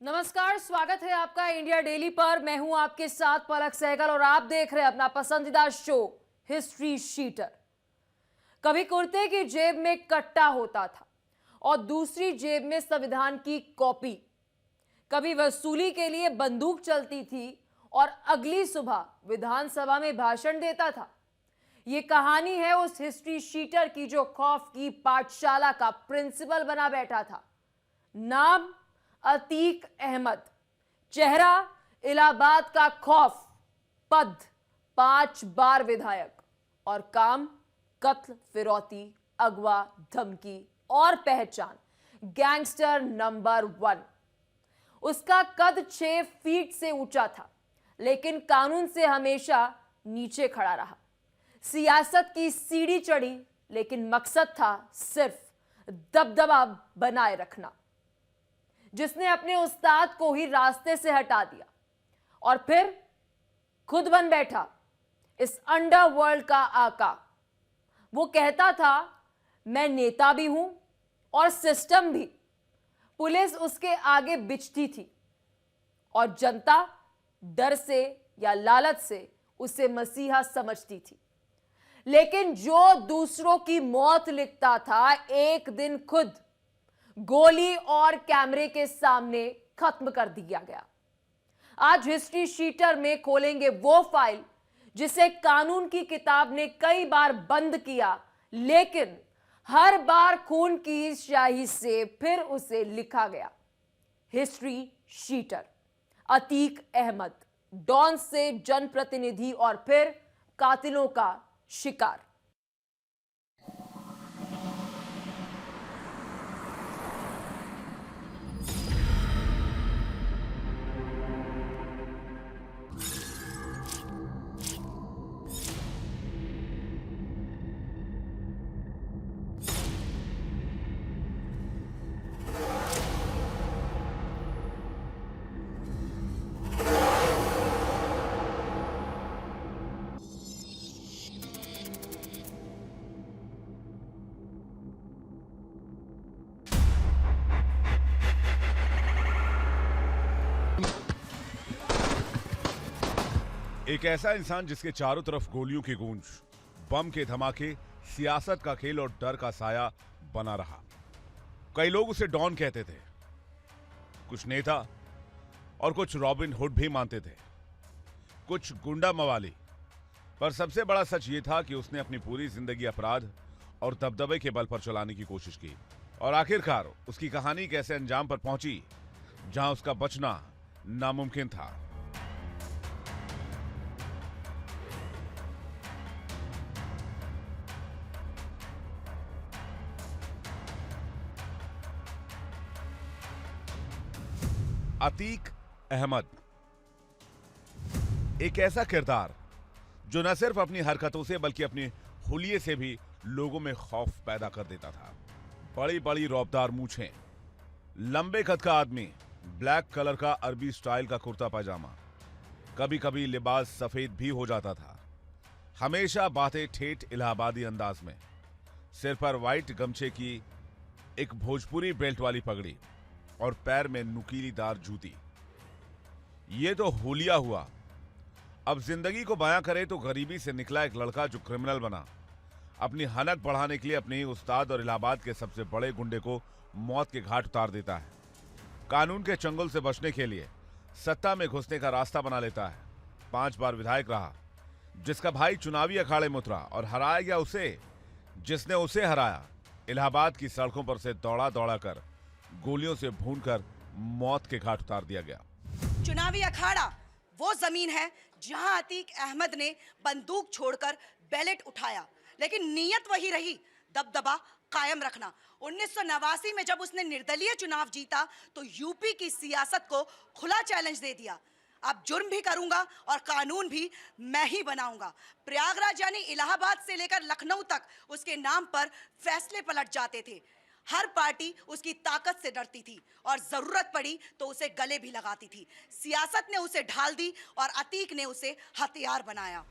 नमस्कार, स्वागत है आपका इंडिया डेली पर। मैं हूं आपके साथ पलक सहगल और आप देख रहे हैं अपना पसंदीदा शो हिस्ट्री शीटर। कभी कुर्ते की जेब में कट्टा होता था और दूसरी जेब में संविधान की कॉपी। कभी वसूली के लिए बंदूक चलती थी और अगली सुबह विधानसभा में भाषण देता था। यह कहानी है उस हिस्ट्री शीटर की जो खौफ की पाठशाला का प्रिंसिपल बना बैठा था। नाम अतीक अहमद, चेहरा इलाहाबाद का खौफ, पद 5 बार विधायक और काम कत्ल, फिरौती, अगवा, धमकी और पहचान गैंगस्टर नंबर 1। उसका कद 6 फीट से ऊंचा था, लेकिन कानून से हमेशा नीचे खड़ा रहा। सियासत की सीढ़ी चढ़ी, लेकिन मकसद था सिर्फ दबदबा बनाए रखना। जिसने अपने उस्ताद को ही रास्ते से हटा दिया और फिर खुद बन बैठा इस अंडरवर्ल्ड का आका। वो कहता था, मैं नेता भी हूं और सिस्टम भी। पुलिस उसके आगे बिचती थी और जनता डर से या लालच से उसे मसीहा समझती थी। लेकिन जो दूसरों की मौत लिखता था, एक दिन खुद गोली और कैमरे के सामने खत्म कर दिया गया। आज हिस्ट्री शीटर में खोलेंगे वो फाइल जिसे कानून की किताब ने कई बार बंद किया, लेकिन हर बार खून की स्याही से फिर उसे लिखा गया। History sheeter Atiq Ahmed, don से जनप्रतिनिधि और फिर कातिलों का शिकार। एक ऐसा इंसान जिसके चारों तरफ गोलियों की गूंज, बम के धमाके, सियासत का खेल और डर का साया बना रहा। कई लोग उसे डॉन कहते थे, कुछ नेता और कुछ रॉबिन हुड भी मानते थे, कुछ गुंडा मवाली। पर सबसे बड़ा सच यह था कि उसने अपनी पूरी जिंदगी अपराध और दबदबे के बल पर चलाने की कोशिश की। और आखिरकार उसकी कहानी कैसे अंजाम पर पहुंची, जहां उसका बचना नामुमकिन था। अतीक अहमद एक ऐसा किरदार जो न सिर्फ अपनी हरकतों से बल्कि अपने हुलिये से भी लोगों में खौफ पैदा कर देता था। बड़ी बड़ी रौबदार मूछें, लंबे कद का आदमी, ब्लैक कलर का अरबी स्टाइल का कुर्ता पैजामा, कभी कभी लिबास सफेद भी हो जाता था। हमेशा बातें ठेठ इलाहाबादी अंदाज में, सिर पर व्हाइट गमछे की एक भोजपुरी बेल्ट वाली पगड़ी और पैर में नुकीलीदार जूती। ये तो हुलिया हुआ। अब जिंदगी को बयां करे तो गरीबी से निकला एक लड़का जो क्रिमिनल बना, अपनी हनक बढ़ाने के लिए अपने ही उस्ताद और इलाहाबाद के सबसे बड़े गुंडे को मौत के घाट उतार देता है। कानून के चंगुल से बचने के लिए सत्ता में घुसने का रास्ता बना लेता है। 5 बार विधायक रहा, जिसका भाई चुनावी अखाड़े में उतरा और हराया गया उसे, जिसने उसे हराया। इलाहाबाद की सड़कों पर से दौड़ा दौड़ा कर गोलियों से भूनकर मौत के घाट उतार दिया गया। चुनावी अखाड़ा वो जमीन है जहां अतीक अहमद ने बंदूक छोड़कर बैलेट उठाया, लेकिन नीयत वही रही, दबदबा कायम रखना। 1989 में जब उसने निर्दलीय चुनाव जीता तो यूपी की सियासत को खुला चैलेंज दे दिया, अब जुर्म भी करूंगा और कानून भी मैं ही बनाऊंगा। प्रयागराज यानी इलाहाबाद से लेकर लखनऊ तक उसके नाम पर फैसले पलट जाते थे। हर पार्टी उसकी ताकत से डरती थी और जरूरत पड़ी तो उसे गले भी लगाती थी। सियासत ने उसे ढाल दी और अतीक ने उसे हथियार बनाया।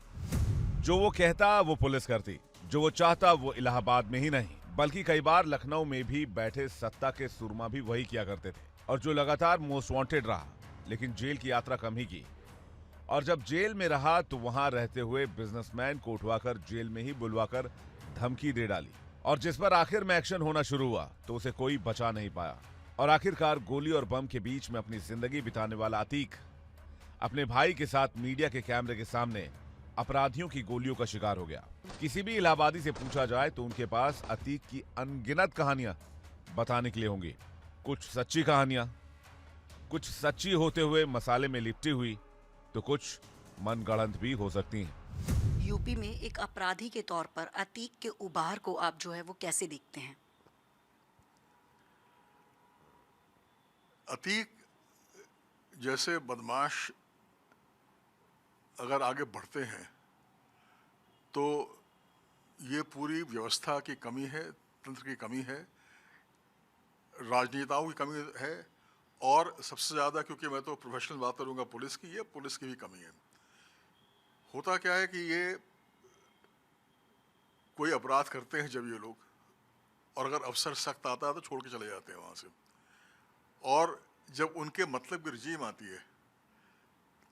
जो वो कहता वो पुलिस करती, जो वो चाहता वो इलाहाबाद में ही नहीं बल्कि कई बार लखनऊ में भी बैठे सत्ता के सुरमा भी वही किया करते थे। और जो लगातार मोस्ट वांटेड रहा, लेकिन जेल की यात्रा कम ही की। और जब जेल में रहा तो वहां रहते हुए बिजनेसमैन को उठवाकर जेल में ही बुलवाकर धमकी दे डाली, और जिस पर आखिर में एक्शन होना शुरू हुआ तो उसे कोई बचा नहीं पाया। और आखिरकार गोली और बम के बीच में अपनी जिंदगी बिताने वाला अतीक अपने भाई के साथ मीडिया के कैमरे के सामने अपराधियों की गोलियों का शिकार हो गया। किसी भी इलाहाबादी से पूछा जाए तो उनके पास अतीक की अनगिनत कहानियां बताने के लिए होंगी। कुछ सच्ची कहानियां, कुछ सच्ची होते हुए मसाले में लिपटी हुई, तो कुछ मनगढ़ंत भी हो सकती हैं। यूपी में एक अपराधी के तौर पर अतीक के उभार को आप जो है वो कैसे देखते हैं? अतीक जैसे बदमाश अगर आगे बढ़ते हैं तो ये पूरी व्यवस्था की कमी है, तंत्र की कमी है, राजनेताओं की कमी है, और सबसे ज़्यादा, क्योंकि मैं तो प्रोफेशनल बात करूँगा पुलिस की, ये पुलिस की भी कमी है। होता क्या है कि ये कोई अपराध करते हैं जब ये लोग, और अगर अफसर सख्त आता है तो छोड़ के चले जाते हैं वहाँ से, और जब उनके मतलब की रजीम आती है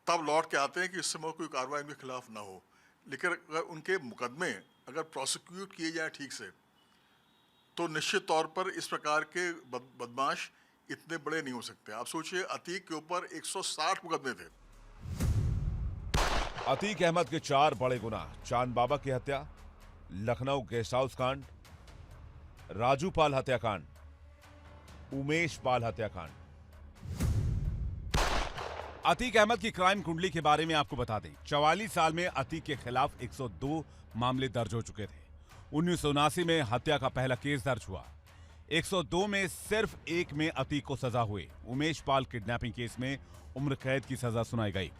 तब लौट के आते हैं कि इस समय कोई कार्रवाई उनके खिलाफ ना हो। लेकिन अगर उनके मुकदमे अगर प्रोसिक्यूट किए जाए ठीक से तो निश्चित तौर पर इस प्रकार के बदमाश इतने बड़े नहीं हो सकते। आप सोचिए, अतीक के ऊपर 160 मुकदमे थे। अतीक अहमद के 4 बड़े गुनाह: चांद बाबा की हत्या, लखनऊ गेस्ट हाउस कांड, राजू पाल हत्याकांड, उमेश पाल हत्याकांड। अतीक अहमद की क्राइम कुंडली के बारे में आपको बता दें, 44 साल में अतीक के खिलाफ 102 मामले दर्ज हो चुके थे। 1979 में हत्या का पहला केस दर्ज हुआ। 102 में सिर्फ एक में अतीक को सजा हुई। उमेश पाल किडनैपिंग केस में उम्र कैद की सजा सुनाई गई।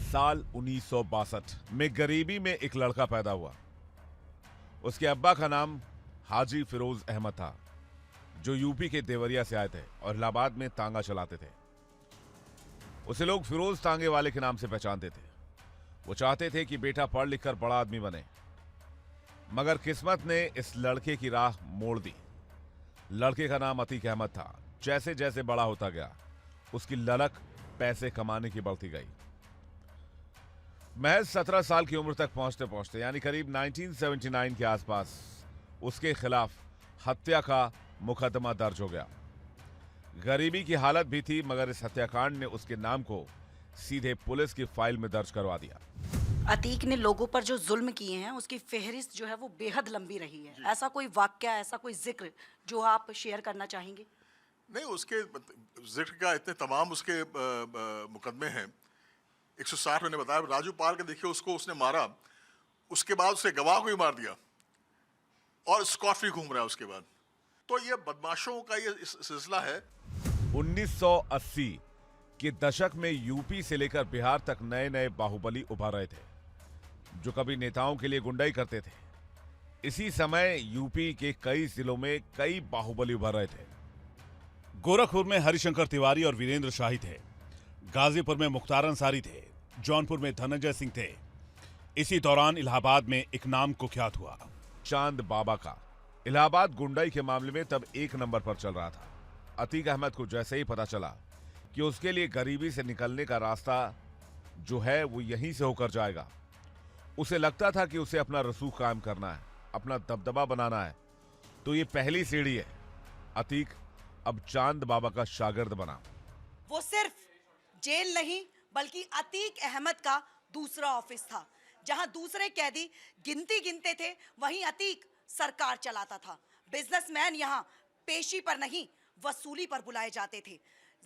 साल 1962 में गरीबी में एक लड़का पैदा हुआ। उसके अब्बा का नाम हाजी फिरोज अहमद था, जो यूपी के देवरिया से आए थे और इलाहाबाद में तांगा चलाते थे। उसे लोग फिरोज तांगे वाले के नाम से पहचानते थे। वो चाहते थे कि बेटा पढ़ लिख कर बड़ा आदमी बने, मगर किस्मत ने इस लड़के की राह मोड़ दी। लड़के का नाम अतीक अहमद था। जैसे जैसे बड़ा होता गया, उसकी ललक पैसे कमाने की बढ़ती गई। महज 17 साल की उम्र तक पहुंचते पहुंचते, यानी करीब 1979 के आसपास, उसके खिलाफ हत्या का मुकदमा दर्ज हो गया। गरीबी की हालत भी थी, मगर इस हत्याकांड ने उसके नाम को सीधे पुलिस की फाइल में दर्ज करवा दिया। अतीक ने लोगों पर जो जुल्म किए हैं उसकी फेहरिस्त जो है वो बेहद लंबी रही है। ऐसा कोई वाक्या, ऐसा कोई जिक्र जो आप शेयर करना चाहेंगे? नहीं, उसके जिक्र का इतने तमाम उसके मुकदमे हैं। 160 मैंने बताया। राजू पाल के देखिए, उसको उसने मारा, उसके बाद उसके गवाह को भी मार दिया और स्कॉट फ्री घूम रहा है उसके बाद। तो ये बदमाशों का ये सिलसिला है। 1980 के दशक में यूपी से लेकर बिहार तक नए नए बाहुबली उभर रहे थे, जो कभी नेताओं के लिए गुंडाई करते थे। इसी समय यूपी के कई जिलों में कई बाहुबली उभर रहे थे। गोरखपुर में हरिशंकर तिवारी और वीरेंद्र शाही थे। गाजीपुर में मुख्तार अंसारी थे। जौनपुर में धनंजय सिंह थे। इसी दौरान इलाहाबाद में एक नाम कुख्यात हुआ, चांद बाबा का। इलाहाबाद गुंडाई के मामले में तब 1 नंबर पर चल रहा था। अतीक अहमद को जैसे ही पता चला कि उसके लिए गरीबी से निकलने का रास्ता जो है वो यहीं से होकर जाएगा, उसे लगता था कि उसे अपना रसूख कायम करना है, अपना दबदबा बनाना है, तो ये पहली सीढ़ी है। अतीक अब चांद बाबा का शागिर्द बना। वो सिर्फ जेल नहीं बल्कि अतीक अहमद का दूसरा ऑफिस था। जहां दूसरे कैदी गिनती गिनते थे, वहीं अतीक सरकार चलाता था। बिजनेसमैन यहां पेशी पर नहीं, वसूली पर बुलाए जाते थे।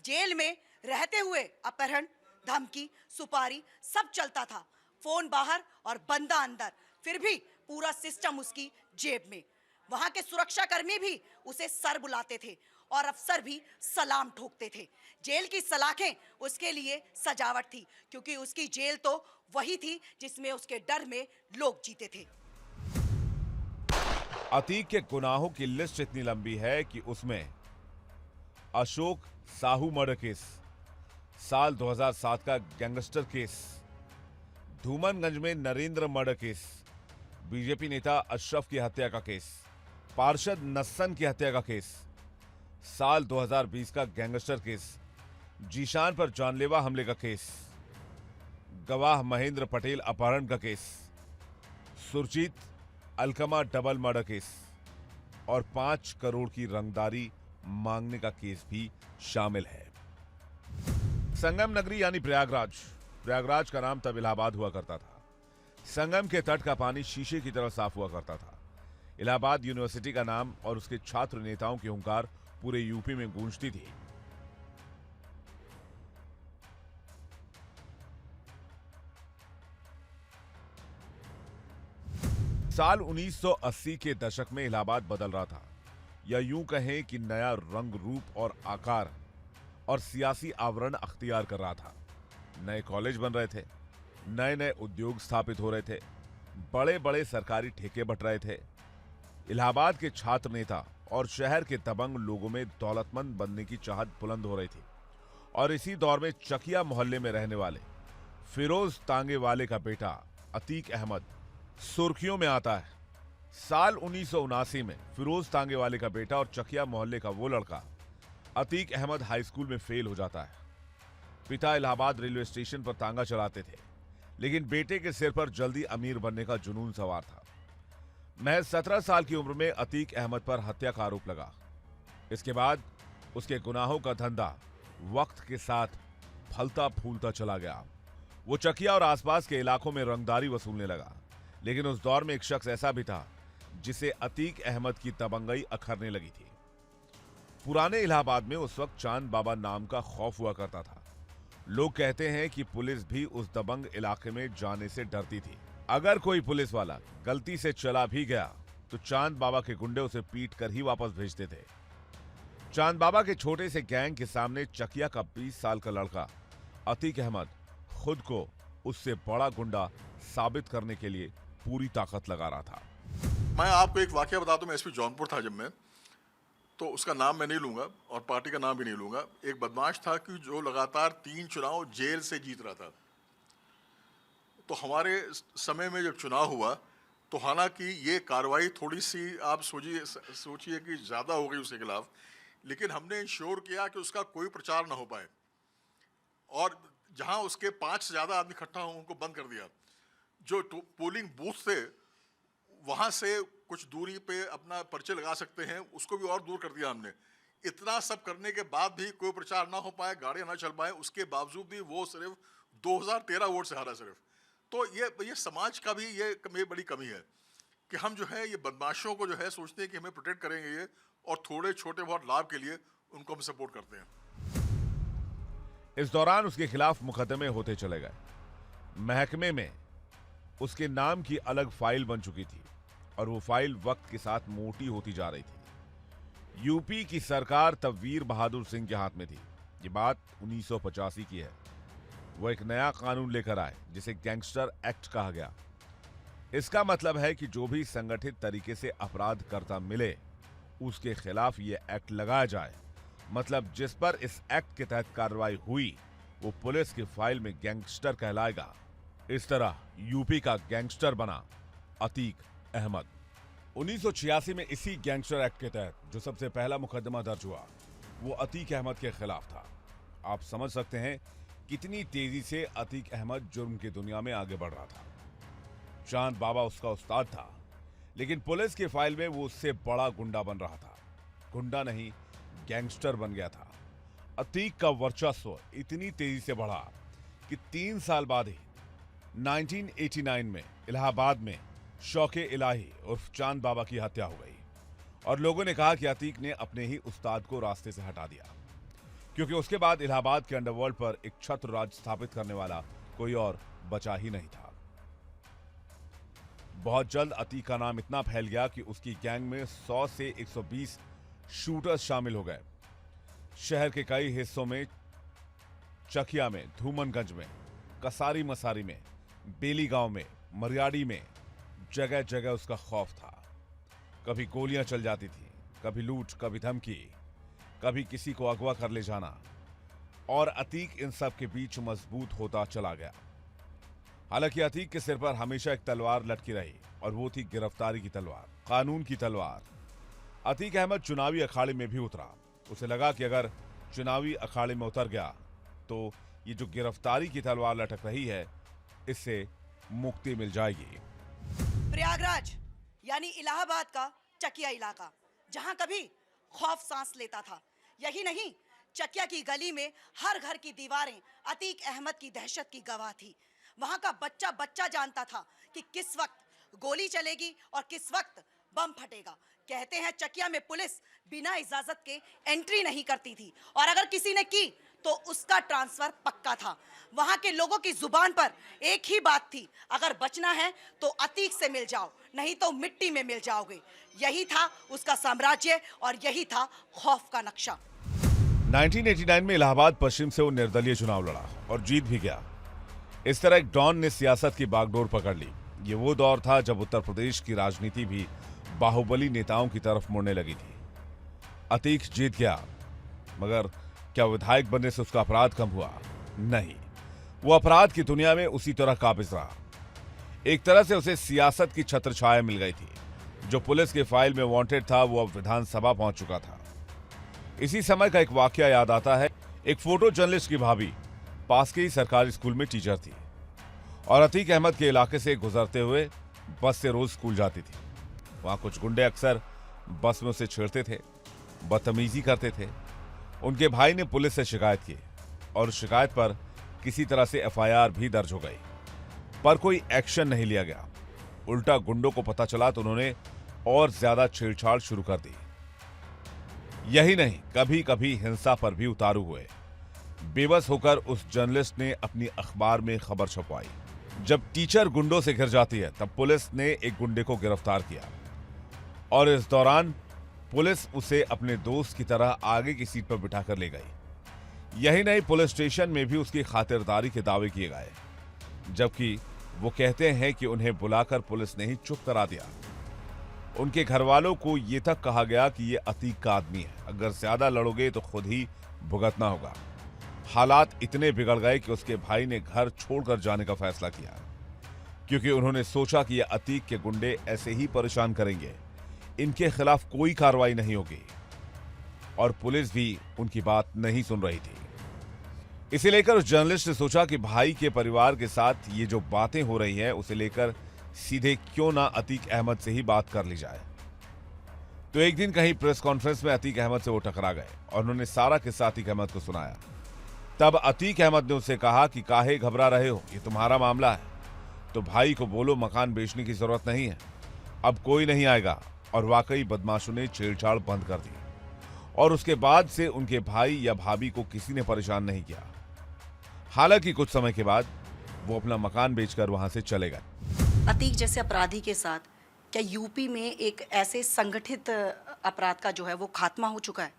जेल में रहते हुए अपहरण, धमकी, सुपारी सब चलता था। फोन बाहर और बंदा अंदर, फिर भी पूरा सिस्टम उसकी जेब में। वहां के सुरक्षाकर्मी भी उसे सर बुलाते थे और अफसर भी सलाम ठोकते थे। जेल की सलाखें उसके लिए सजावट थी, क्योंकि उसकी जेल तो वही थी जिसमें उसके डर में लोग जीते थे। अतीक के गुनाहों की लिस्ट इतनी लंबी है कि उसमें अशोक साहू मर्डर केस, साल 2007 का गैंगस्टर केस, धूमनगंज में नरेंद्र मर्डर केस, बीजेपी नेता अशरफ की हत्या का केस, पार्षद नस्सन की हत्या का केस, साल 2020 का गैंगस्टर केस, जीशान पर जानलेवा हमले का केस, गवाह महेंद्र पटेल अपहरण का केस, सुरजीत अलकमा डबल मर्डर केस और 5 करोड़ की रंगदारी मांगने का केस भी शामिल है। संगम नगरी यानी प्रयागराज का नाम तब इलाहाबाद हुआ करता था। संगम के तट का पानी शीशे की तरह साफ हुआ करता था। इलाहाबाद यूनिवर्सिटी का नाम और उसके छात्र नेताओं की हुंकार पूरे यूपी में गूंजती थी। साल 1980 के दशक में इलाहाबाद बदल रहा था, या यूं कहें कि नया रंग, रूप और आकार और सियासी आवरण अख्तियार कर रहा था। नए कॉलेज बन रहे थे, नए नए उद्योग स्थापित हो रहे थे, बड़े बड़े सरकारी ठेके बंट रहे थे। इलाहाबाद के छात्र नेता और शहर के दबंग लोगों में दौलतमंद बनने की चाहत बुलंद हो रही थी। और इसी दौर में चकिया मोहल्ले में रहने वाले फिरोज तांगे वाले का बेटा अतीक अहमद सुर्खियों में आता है। साल 1979 में फिरोज तांगे वाले का बेटा और चकिया मोहल्ले का वो लड़का अतीक अहमद हाई स्कूल में फेल हो जाता है। पिता इलाहाबाद रेलवे स्टेशन पर तांगा चलाते थे, लेकिन बेटे के सिर पर जल्दी अमीर बनने का जुनून सवार था। महज 17 साल की उम्र में अतीक अहमद पर हत्या का आरोप लगा। इसके बाद उसके गुनाहों का धंधा वक्त के साथ फलता फूलता चला गया। वो चकिया और आसपास के इलाकों में रंगदारी वसूलने लगा। लेकिन उस दौर में एक शख्स ऐसा भी था जिसे अतीक अहमद की दबंगई अखरने लगी थी। पुराने इलाहाबाद में उस वक्त चांद बाबा नाम का खौफ हुआ करता था। लोग कहते हैं कि पुलिस भी उस दबंग इलाके में जाने से डरती थी। अगर कोई पुलिस वाला गलती से चला भी गया तो चांद बाबा के गुंडे उसे पीट कर ही वापस भेजते थे। चांद बाबा के छोटे से गैंग के सामने चकिया का 20 साल का लड़का अतीक अहमद खुद को उससे बड़ा गुंडा साबित करने के लिए पूरी ताकत लगा रहा था। मैं आपको एक वाकया बता दूं। मैं एसपी जौनपुर था जब मैं, तो उसका नाम मैं नहीं लूंगा और पार्टी का नाम भी नहीं लूंगा। एक बदमाश था कि जो लगातार 3 चुनाव जेल से जीत रहा था। तो हमारे समय में जब चुनाव हुआ तो हालांकि ये कार्रवाई थोड़ी सी आप सोचिए कि ज़्यादा हो गई उसके खिलाफ, लेकिन हमने इंश्योर किया कि उसका कोई प्रचार ना हो पाए और जहां उसके 5 से ज़्यादा आदमी इकट्ठा हों उनको बंद कर दिया। जो पोलिंग बूथ थे वहां से कुछ दूरी पे अपना पर्चे लगा सकते हैं, उसको भी और दूर कर दिया हमने। इतना सब करने के बाद भी कोई प्रचार ना हो पाए, गाड़ियां ना चल पाए, उसके बावजूद भी वो सिर्फ 2013 वोट से हारा सिर्फ। तो ये समाज का भी ये बड़ी कमी है कि हम जो है ये बदमाशों को जो है सोचते हैं कि हमें प्रोटेक्ट करेंगे ये, और थोड़े छोटे बहुत लाभ के लिए उनको हम सपोर्ट करते हैं। इस दौरान उसके खिलाफ मुकदमे होते चले गए। महकमे में उसके नाम की अलग फाइल बन चुकी थी और वो फाइल वक्त के साथ मोटी होती जा रही थी। यूपी की सरकार तब वीर बहादुर सिंह के हाथ में थी। ये बात 1985 की है। वो एक नया कानून लेकर आए जिसे गैंगस्टर एक्ट कहा गया। इसका मतलब है कि जो भी संगठित तरीके से अपराध करता मिले उसके खिलाफ ये एक्ट लगाया जाए। मतलब जिस पर इस एक्ट के तहत कार्रवाई हुई वो पुलिस की फाइल में गैंगस्टर कहलाएगा। इस तरह यूपी का गैंगस्टर बना अतीक अहमद। 1986 में इसी गैंगस्टर एक्ट के तहत जो सबसे पहला मुकदमा दर्ज हुआ वो अतीक अहमद के खिलाफ था। आप समझ सकते हैं कितनी तेजी से अतीक अहमद जुर्म की दुनिया में आगे बढ़ रहा था। चांद बाबा उसका उस्ताद था, लेकिन पुलिस की फाइल में वो उससे बड़ा गुंडा बन रहा था। गुंडा नहीं, गैंगस्टर बन गया था। अतीक का वर्चस्व इतनी तेजी से बढ़ा कि 3 साल बाद ही 1989 में इलाहाबाद में शौके इलाही उर्फ चांद बाबा की हत्या हो गई और लोगों ने कहा कि अतीक ने अपने ही उस्ताद को रास्ते से हटा दिया, क्योंकि उसके बाद इलाहाबाद के अंडरवर्ल्ड पर एक छत्र राज स्थापित करने वाला कोई और बचा ही नहीं था। बहुत जल्द अतीक का नाम इतना फैल गया कि उसकी गैंग में 100 से 120 शूटर्स शामिल हो गए। शहर के कई हिस्सों में, चकिया में, धूमनगंज में, कसारी मसारी में, बेली गांव में, मरियाड़ी में जगह जगह उसका खौफ था। कभी गोलियां चल जाती थी, कभी लूट, कभी धमकी, कभी किसी को अगवा कर ले जाना, और अतीक इन सब के बीच मजबूत होता चला गया। हालांकि अतीक के सिर पर हमेशा एक तलवार लटकी रही और वो थी गिरफ्तारी की तलवार, कानून की तलवार। अतीक अहमद चुनावी अखाड़े में भी उतरा उसे लगा कि अगर चुनावी अखाड़े में उतर गया तो ये जो गिरफ्तारी की तलवार लटक रही है, इससे मुक्ति मिल जाएगी। प्रयागराज यानी इलाहाबाद का चकिया इलाका, जहां कभी खौफ सांस लेता था। यही नहीं, चकिया की गली में हर घर की दीवारें अतीक अहमद की दहशत की गवाह थी। वहां का बच्चा बच्चा जानता था कि किस वक्त गोली चलेगी और किस वक्त बम फटेगा। कहते हैं चकिया में पुलिस बिना इजाजत के एंट्री नहीं करती थी, और अगर किसी ने की तो उसका ट्रांसफर पक्का था। वहां के लोगों की जुबान पर एक ही बात थी, अगर बचना है तो अतीक से मिल जाओ, नहीं तो मिट्टी में मिल जाओगे। यही था उसका साम्राज्य और यही था खौफ का नक्शा। 1989 में इलाहाबाद पश्चिम से वो निर्दलीय चुनाव लड़ा और जीत भी गया। इस तरह एक डॉन ने सियासत की बागडोर पकड़ ली। ये वो दौर था जब उत्तर प्रदेश की राजनीति भी बाहुबली नेताओं की तरफ मुड़ने लगी थी। अतीक जीत गया, मगर क्या विधायक बनने से उसका अपराध कम हुआ? नहीं, वो अपराध की दुनिया में उसी तरह काबिज रहा। एक तरह से उसे सियासत की छत्रछाया मिल गई थी। जो पुलिस की फाइल में वांटेड था, वो अब विधानसभा पहुंच चुका था। इसी समय का एक वाकया याद आता है। एक फोटो जर्नलिस्ट की भाभी पास के ही सरकारी स्कूल में टीचर थी और अतीक अहमद के इलाके से गुजरते हुए बस से रोज स्कूल जाती थी। वहां कुछ गुंडे अक्सर बस में उसे छेड़ते थे, बदतमीजी करते थे। उनके भाई ने पुलिस से शिकायत की और शिकायत पर किसी तरह से एफआईआर भी दर्ज हो गई, पर कोई एक्शन नहीं लिया गया। उल्टा गुंडों को पता चला तो उन्होंने और ज्यादा छेड़छाड़ शुरू कर दी। यही नहीं, कभी कभी हिंसा पर भी उतारू हुए। बेबस होकर उस जर्नलिस्ट ने अपनी अखबार में खबर छपवाई। जब टीचर गुंडों से घिर जाती है, तब पुलिस ने एक गुंडे को गिरफ्तार किया और इस दौरान पुलिस उसे अपने दोस्त की तरह आगे की सीट पर बिठाकर ले गई। यही नहीं, पुलिस स्टेशन में भी उसकी खातिरदारी के दावे किए गए, जबकि वो कहते हैं कि उन्हें बुलाकर पुलिस ने ही चुप करा दिया। उनके घर वालों को यह तक कहा गया कि ये अतीक का आदमी है, अगर ज्यादा लड़ोगे तो खुद ही भुगतना होगा। हालात इतने बिगड़ गए कि उसके भाई ने घर छोड़कर जाने का फैसला किया, क्योंकि उन्होंने सोचा कि ये अतीक के गुंडे ऐसे ही परेशान करेंगे, इनके खिलाफ कोई कार्रवाई नहीं होगी। और पुलिस भी उनकी बात नहीं सुन रही थी। इसे लेकर उस जर्नलिस्ट ने सोचा कि भाई के परिवार के साथ ये जो बातें हो रही हैं, उसे लेकर सीधे क्यों ना अतीक अहमद से ही बात कर ली जाए। तो एक दिन कहीं प्रेस कॉन्फ्रेंस में अतीक अहमद से वो टकरा गए और उन्होंने सारा किस्सा अतीक अहमद को सुनाया। तब अतीक अहमद ने उससे कहा कि काहे घबरा रहे हो, ये तुम्हारा मामला है, तो भाई को बोलो मकान बेचने की जरूरत नहीं है, अब कोई नहीं आएगा। और वाकई बदमाशों ने छेड़छाड़ बंद कर दी और उसके बाद से उनके भाई या भाभी को किसी ने परेशान नहीं किया। हालांकि कुछ समय के बाद वो अपना मकान बेचकर वहां से चले गए। अतीक जैसे अपराधी के साथ क्या यूपी में एक ऐसे संगठित अपराध का जो है वो खात्मा हो चुका है?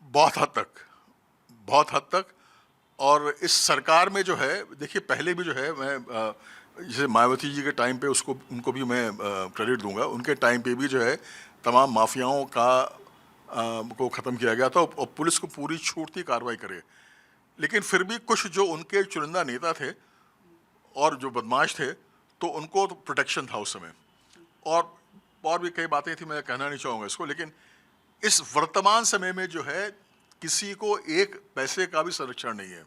बहुत हद तक। और इस सरकार में जो है, देखिए पहले भी जो है, मैं जैसे मायावती जी के टाइम पे उनको भी मैं क्रेडिट दूंगा। उनके टाइम पे भी जो है तमाम माफियाओं को ख़त्म किया गया था और पुलिस को पूरी छूट थी कार्रवाई करे। लेकिन फिर भी कुछ जो उनके चुनिंदा नेता थे और जो बदमाश थे, तो उनको तो प्रोटेक्शन था उस समय। और भी कई बातें थी, मैं कहना नहीं चाहूँगा इसको। लेकिन इस वर्तमान समय में जो है किसी को एक पैसे का भी संरक्षण नहीं है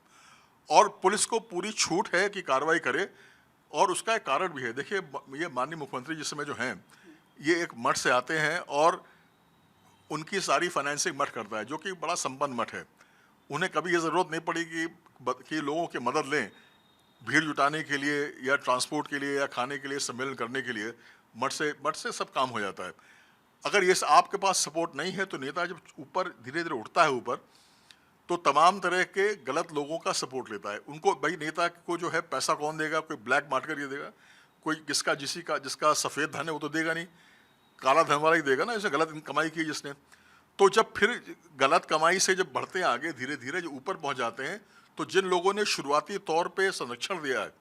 और पुलिस को पूरी छूट है कि कार्रवाई करे। और उसका एक कारण भी है। देखिए, ये माननीय मुख्यमंत्री जिस समय जो हैं, ये एक मठ से आते हैं और उनकी सारी फाइनेंसिंग मठ करता है, जो कि बड़ा संपन्न मठ है। उन्हें कभी ये ज़रूरत नहीं पड़ी कि लोगों की मदद लें भीड़ जुटाने के लिए या ट्रांसपोर्ट के लिए या खाने के लिए, सम्मेलन करने के लिए। मठ से सब काम हो जाता है। अगर ये आपके पास सपोर्ट नहीं है तो नेता जब ऊपर धीरे धीरे उठता है ऊपर, तो तमाम तरह के गलत लोगों का सपोर्ट लेता है। उनको भाई नेता को जो है पैसा कौन देगा? कोई ब्लैक मार्केट ये देगा, कोई जिसका सफ़ेद धन है वो तो देगा नहीं, काला धन वाला ही देगा ना, जिसने गलत कमाई की जिसने। तो जब फिर गलत कमाई से जब बढ़ते हैं आगे, धीरे धीरे जो ऊपर पहुंच जाते हैं, तो जिन लोगों ने शुरुआती तौर पे संरक्षण दिया है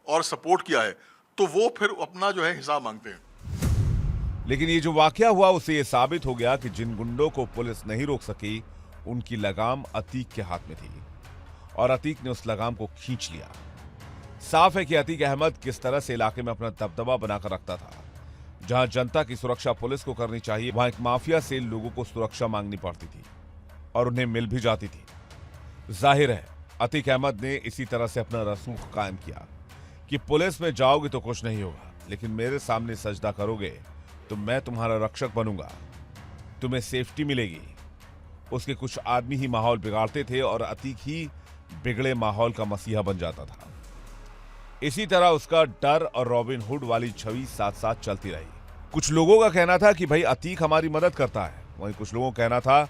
और सपोर्ट किया है, तो वो फिर अपना जो है हिसाब मांगते हैं। लेकिन ये जो वाकया हुआ, उससे ये साबित हो गया कि जिन गुंडों को पुलिस नहीं रोक सकी, उनकी लगाम अतीक के हाथ में थी और अतीक ने उस लगाम को खींच लिया। साफ है कि अतीक अहमद किस तरह से इलाके में अपना दबदबा बनाकर रखता था। जहां जनता की सुरक्षा पुलिस को करनी चाहिए, वहां एक माफिया से लोगों को सुरक्षा मांगनी पड़ती थी और उन्हें मिल भी जाती थी। जाहिर है अतीक अहमद ने इसी तरह से अपना रसूख कायम किया कि पुलिस में जाओगे तो कुछ नहीं होगा, लेकिन मेरे सामने सजदा करोगे तो मैं तुम्हारा रक्षक बनूंगा, तुम्हें सेफ्टी मिलेगी। उसके कुछ आदमी ही माहौल बिगाड़ते थे और अतीक ही बिगड़े माहौल का मसीहा बन जाता था। इसी तरह उसका डर और रॉबिन हुड वाली छवि साथ साथ चलती रही। कुछ लोगों का कहना था कि भाई अतीक हमारी मदद करता है, वहीं कुछ लोगों का कहना था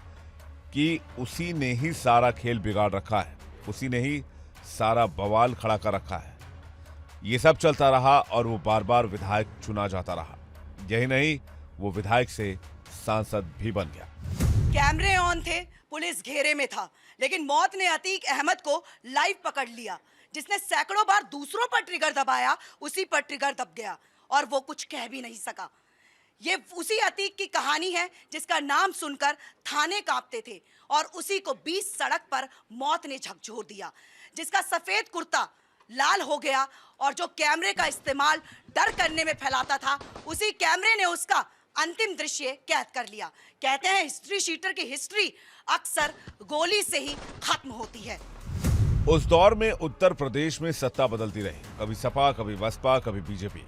कि उसी ने ही सारा खेल बिगाड़ रखा है, उसी ने ही सारा बवाल खड़ा कर रखा है। ये सब चलता रहा और वो बार बार विधायक चुना जाता रहा। यही नहीं, वो विधायक से सांसद भी बन गया। कैमरे ऑन थे, पुलिस घेरे में था, लेकिन मौत ने अतीक अहमद को लाइव पकड़ लिया। जिसने सैकड़ों बार दूसरों पर ट्रिगर दबाया, उसी पर ट्रिगर दब गया और वो कुछ कह भी नहीं सका। ये उसी अतीक की कहानी है जिसका नाम सुनकर थाने कांपते थे और उसी को 20 सड़क पर मौत ने झकझोर दिया, जिसका सफेद कुर्ता लाल हो गया और जो कैमरे का इस्तेमाल डर करने में फैलाता था, उसी कैमरे ने उसका अंतिम दृश्य कैद कर लिया। कहते हैं हिस्ट्री शीटर की हिस्ट्री अक्सर गोली से ही खत्म होती है। उस दौर में उत्तर प्रदेश में सत्ता बदलती रही, कभी सपा, कभी बसपा, कभी बीजेपी,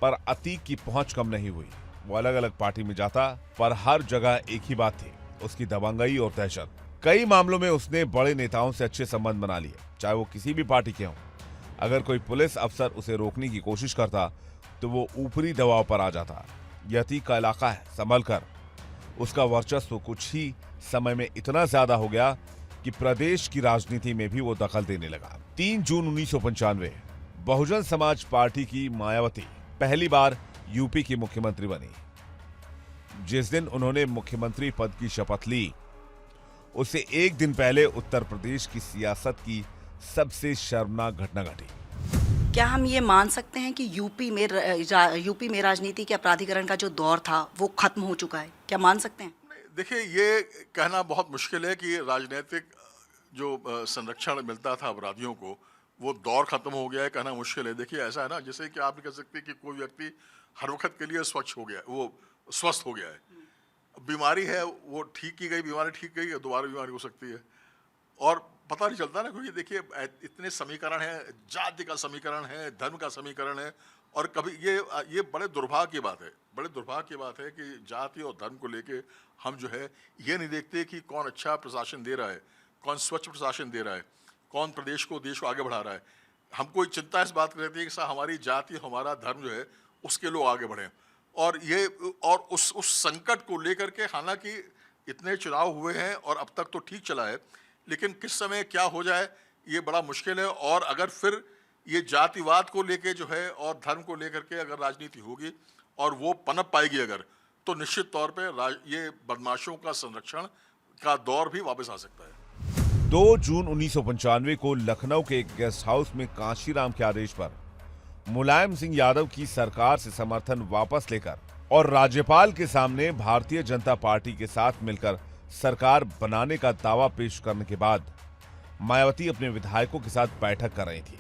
पर अतीक की पहुंच कम नहीं हुई। वो अलग अलग पार्टी में जाता, पर हर जगह एक ही बात थी, उसकी दबंगई और दहशत। कई मामलों में उसने बड़े नेताओं से अच्छे संबंध बना लिए, चाहे वो किसी भी पार्टी के हों। अगर कोई पुलिस अफसर उसे रोकने की कोशिश करता तो वो ऊपरी दबाव पर आ जाता। यह अतीक का इलाका है, संभल कर। उसका वर्चस्व कुछ ही समय में इतना ज्यादा हो गया कि प्रदेश की राजनीति में भी वो दखल देने लगा। 3 जून 1995 बहुजन समाज पार्टी की मायावती पहली बार यूपी की मुख्यमंत्री बनी। जिस दिन उन्होंने मुख्यमंत्री पद की शपथ ली, उससे एक दिन पहले उत्तर प्रदेश की सियासत की सबसे शर्मनाक घटना घटी। क्या हम ये मान सकते हैं कि यूपी में राजनीति के अपराधीकरण का जो दौर था वो खत्म हो चुका है? क्या मान सकते हैं? देखिए, ये कहना बहुत मुश्किल है कि राजनीतिक जो संरक्षण मिलता था अपराधियों को, वो दौर खत्म हो गया है, कहना मुश्किल है। देखिए, ऐसा है ना, जैसे कि आप कह सकते हैं कि कोई व्यक्ति हर वक्त के लिए स्वच्छ हो गया, वो स्वस्थ हो गया है। बीमारी है, वो ठीक की गई, बीमारी ठीक गई, दोबारा बीमारी हो सकती है और पता नहीं चलता ना, क्योंकि देखिए इतने समीकरण हैं, जाति का समीकरण है, धर्म का समीकरण है, और कभी ये बड़े दुर्भाग्य की बात है, बड़े दुर्भाग्य की बात है कि जाति और धर्म को लेके हम जो है ये नहीं देखते कि कौन अच्छा प्रशासन दे रहा है, कौन स्वच्छ प्रशासन दे रहा है, कौन प्रदेश को, देश को आगे बढ़ा रहा है। हमको चिंता इस बात की रहती है कि साहब हमारी जाति, हमारा धर्म जो है उसके लोग आगे बढ़ें। और ये और उस संकट को लेकर के, हालांकि इतने चुनाव हुए हैं और अब तक तो ठीक चला है, लेकिन किस समय क्या हो जाए ये बड़ा मुश्किल है। और अगर फिर ये जातिवाद को लेके जो है और धर्म को लेकर के अगर राजनीति होगी और वो पनप पाएगी अगर, तो निश्चित तौर पे ये बदमाशों का संरक्षण का दौर भी वापस आ सकता है। 2 जून 1995 को लखनऊ के एक गेस्ट हाउस में कांशीराम के आदेश पर मुलायम सिंह यादव की सरकार से समर्थन वापस लेकर और राज्यपाल के सामने भारतीय जनता पार्टी के साथ मिलकर सरकार बनाने का दावा पेश करने के बाद मायावती अपने विधायकों के साथ बैठक कर रही थी।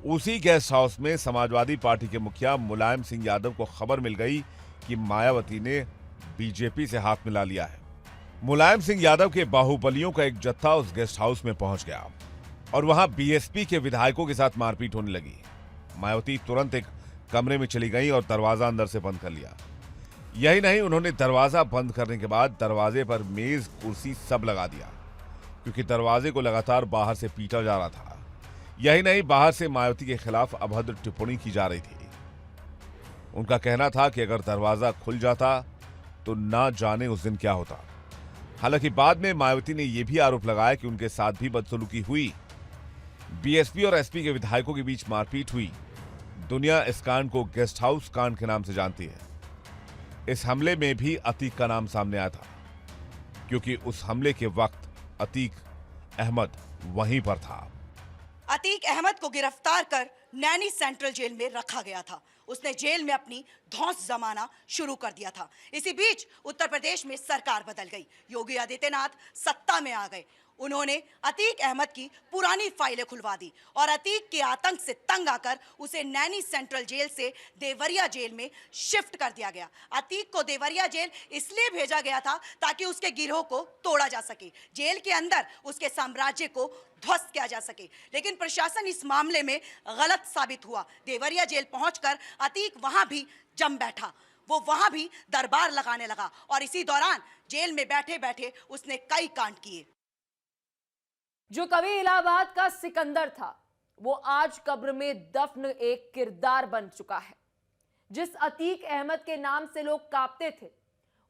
उसी गेस्ट हाउस में समाजवादी पार्टी के मुखिया मुलायम सिंह यादव को खबर मिल गई कि मायावती ने बीजेपी से हाथ मिला लिया है। मुलायम सिंह यादव के बाहुबलियों का एक जत्था उस गेस्ट हाउस में पहुंच गया और वहां बीएसपी के विधायकों के साथ मारपीट होने लगी। मायावती तुरंत एक कमरे में चली गई और दरवाजा अंदर से बंद कर लिया। यही नहीं, उन्होंने दरवाजा बंद करने के बाद दरवाजे पर मेज, कुर्सी सब लगा दिया, क्योंकि दरवाजे को लगातार बाहर से पीटा जा रहा था। यही नहीं, बाहर से मायावती के खिलाफ अभद्र टिप्पणी की जा रही थी। उनका कहना था कि अगर दरवाजा खुल जाता तो ना जाने उस दिन क्या होता। हालांकि बाद में मायावती ने यह भी आरोप लगाया कि उनके साथ भी बदसलूकी हुई, बीएसपी और एसपी के विधायकों के बीच मारपीट हुई। दुनिया इस कांड को गेस्ट हाउस कांड के नाम से जानती है। इस हमले में भी अतीक का नाम सामने आया था, क्योंकि उस हमले के वक्त अतीक अहमद वहीं पर था। अतीक अहमद को गिरफ्तार कर नैनी सेंट्रल जेल में रखा गया था। उसने जेल में अपनी धौंस जमाना शुरू कर दिया था। इसी बीच उत्तर प्रदेश में सरकार बदल गई। योगी आदित्यनाथ सत्ता में आ गए। उन्होंने अतीक अहमद की पुरानी फाइलें खुलवा दी और अतीक के आतंक से तंग आकर उसे नैनी सेंट्रल जेल से देवरिया जेल में शिफ्ट कर दिया गया। अतीक को देवरिया जेल इसलिए भेजा गया था ताकि उसके गिरोह को तोड़ा जा सके, जेल के अंदर उसके साम्राज्य को ध्वस्त किया जा सके। लेकिन प्रशासन इस मामले में गलत साबित हुआ। देवरिया जेल पहुंचकर अतीक वहां भी जम बैठा, वो वहां भी दरबार लगाने लगा और इसी दौरान जेल में बैठे बैठे उसने कई कांड किए। जो कभी इलाहाबाद का सिकंदर था, वो आज कब्र में दफन एक किरदार बन चुका है। जिस अतीक अहमद के नाम से लोग कांपते थे,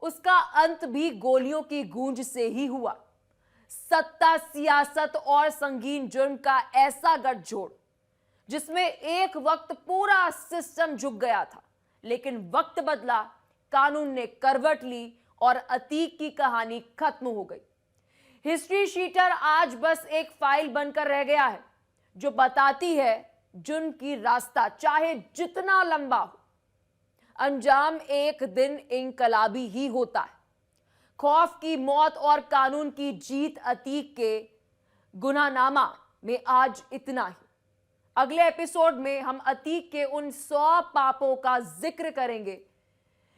उसका अंत भी गोलियों की गूंज से ही हुआ। सत्ता, सियासत और संगीन जुर्म का ऐसा गठजोड़ जिसमें एक वक्त पूरा सिस्टम झुक गया था, लेकिन वक्त बदला, कानून ने करवट ली और अतीक की कहानी खत्म हो गई। हिस्ट्री शीटर आज बस एक फाइल बनकर रह गया है जो बताती है जुर्म की रास्ता चाहे जितना लंबा हो, अंजाम एक दिन इनकलाबी ही होता है। खौफ की मौत और कानून की जीत अतीक के गुनाहनामा में आज इतना ही। अगले एपिसोड में हम अतीक के उन 100 पापों का जिक्र करेंगे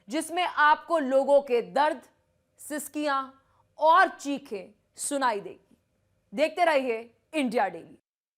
जिसमें आपको लोगों के दर्द, सिसकियां और चीखें सुनाई देगी। देखते रहिए इंडिया डेली।